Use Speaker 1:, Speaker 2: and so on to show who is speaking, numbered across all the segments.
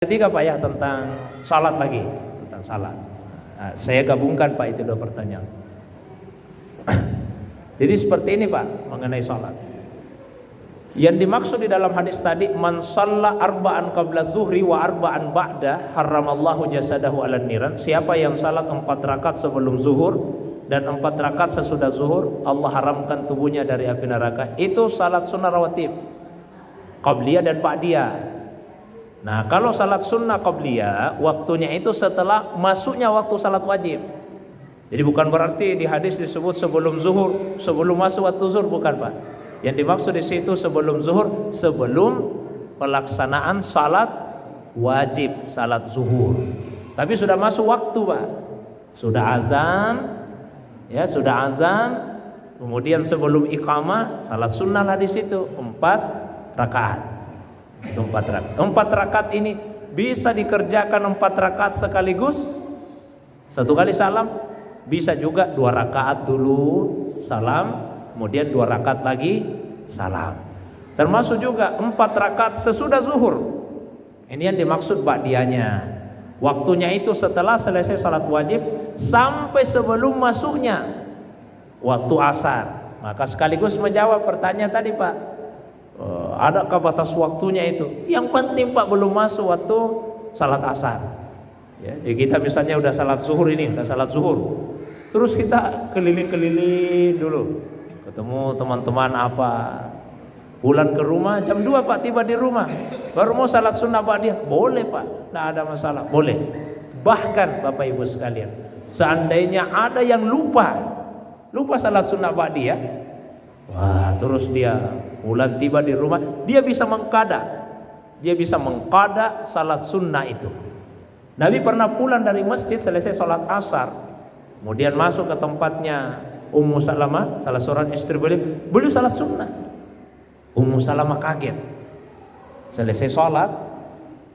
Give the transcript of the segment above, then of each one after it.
Speaker 1: Ketiga Pak ya, tentang salat lagi, tentang salat. Nah, saya gabungkan Pak itu dua pertanyaan. Jadi seperti ini Pak mengenai salat. Yang dimaksud di dalam hadis tadi, man shalla arba'an qabla zuhri wa arba'an ba'da haramallahu jasadahu 'alan niran. Siapa yang salat 4 rakaat sebelum zuhur dan 4 rakaat sesudah zuhur, Allah haramkan tubuhnya dari api neraka. Itu salat sunnah rawatib, qabliyah dan ba'diyah. Nah, kalau salat sunnah qabliyah, waktunya itu setelah masuknya waktu salat wajib. Jadi bukan berarti di hadis disebut sebelum zuhur, sebelum masuk waktu zuhur, bukan Pak. Yang dimaksud di situ sebelum zuhur, sebelum pelaksanaan salat wajib, salat zuhur. Tapi sudah masuk waktu Pak, sudah azan, ya sudah azan. Kemudian sebelum iqamah, salat sunnah lah di situ 4 rakaat. 4 rakaat ini bisa dikerjakan 4 rakaat sekaligus, satu kali salam. Bisa juga 2 rakaat dulu salam, kemudian 2 rakaat lagi salam. Termasuk juga 4 rakaat sesudah zuhur. Ini yang dimaksud ba'diyahnya. Waktunya itu setelah selesai salat wajib sampai sebelum masuknya waktu asar. Maka sekaligus menjawab pertanyaan tadi Pak, adakah batas waktunya itu? Yang penting Pak belum masuk waktu salat asar. Ya, jadi kita misalnya udah salat zuhur ini, udah salat zuhur. Terus kita keliling-keliling dulu, ketemu teman-teman apa. Pulang ke rumah jam 2 Pak, tiba di rumah. Baru mau salat sunnah ba'diyah. Boleh Pak, tidak ada masalah, boleh. Bahkan Bapak Ibu sekalian, seandainya ada yang lupa salat sunnah ba'diyah, wah, terus dia pulang tiba di rumah, dia bisa mengqada salat sunnah itu. Nabi pernah pulang dari masjid selesai salat asar, kemudian masuk ke tempatnya Ummu Salamah, salah seorang istri beliau salat sunnah. Ummu Salamah kaget. Selesai salat,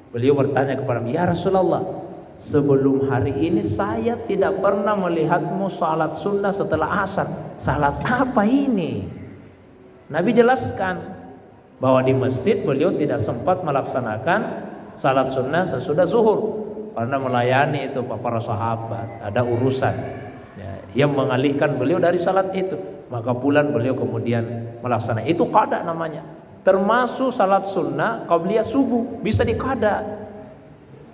Speaker 1: beliau bertanya kepada Nabi, ya Rasulullah, sebelum hari ini saya tidak pernah melihatmu salat sunnah setelah asar. Salat apa ini? Nabi jelaskan bahwa di masjid beliau tidak sempat melaksanakan salat sunnah sesudah zuhur karena melayani itu para sahabat, ada urusan ya, yang mengalihkan beliau dari salat itu. Maka pulang beliau kemudian melaksanakan. Itu qada namanya. Termasuk salat sunnah qabliyah subuh, bisa diqada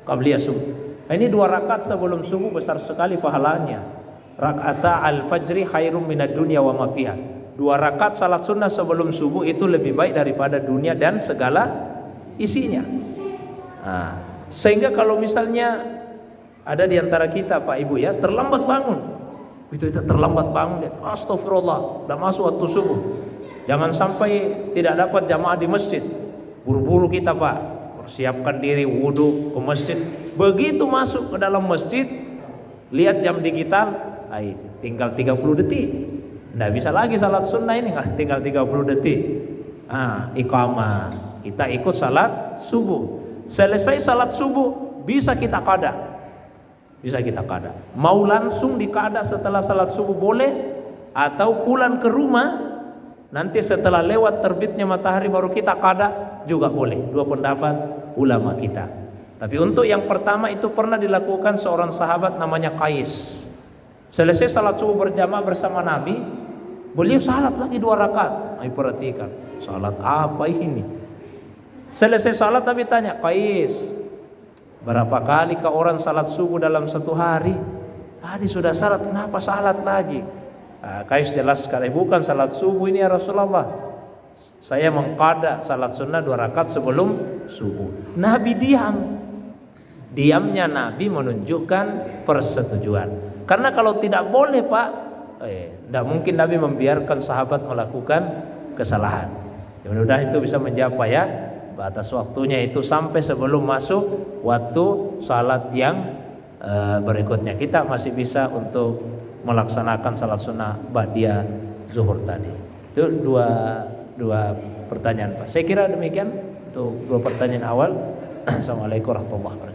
Speaker 1: qabliyah subuh. Ini 2 rakaat sebelum subuh besar sekali pahalanya. Raka'ata al-fajri khairum minad dunya wa ma fiha. 2 rakaat salat sunnah sebelum subuh itu lebih baik daripada dunia dan segala isinya. Nah, sehingga kalau misalnya ada di antara kita Pak Ibu ya terlambat bangun, itu terlambat bangun, astagfirullah, udah masuk waktu subuh. Jangan sampai tidak dapat jamaah di masjid. Buru-buru kita Pak, persiapkan diri wudu ke masjid. Begitu masuk ke dalam masjid, lihat jam digital, tinggal 30 detik. Nggak bisa lagi salat sunnah ini, tinggal 30 detik. Iqamah, kita ikut salat subuh. Selesai salat subuh bisa kita qada. Mau langsung diqada setelah salat subuh boleh, atau pulang ke rumah nanti setelah lewat terbitnya matahari baru kita qada juga boleh. 2 pendapat ulama kita. Tapi untuk yang pertama itu pernah dilakukan seorang sahabat namanya Qais. Selesai salat subuh berjamaah bersama Nabi, beliau salat lagi 2 rakaat. Ayo perhatikan, salat apa ini? Selesai salat Nabi tanya, Qais, berapa kali kau orang salat subuh dalam satu hari? Tadi sudah salat, kenapa salat lagi? Qais jelaskan, bukan salat subuh ini ya Rasulullah, saya mengqada salat sunnah 2 rakaat sebelum subuh. Nabi diamnya Nabi menunjukkan persetujuan. Karena kalau tidak boleh Pak, tidak mungkin Nabi membiarkan sahabat melakukan kesalahan. Mudah-mudahan itu bisa menjawab ya. Batas waktunya itu sampai sebelum masuk waktu salat yang berikutnya. Kita masih bisa untuk melaksanakan salat sunnah ba'diyah zuhur tadi. Itu dua pertanyaan Pak. Saya kira demikian untuk 2 pertanyaan awal. Assalamualaikum warahmatullahi wabarakatuh.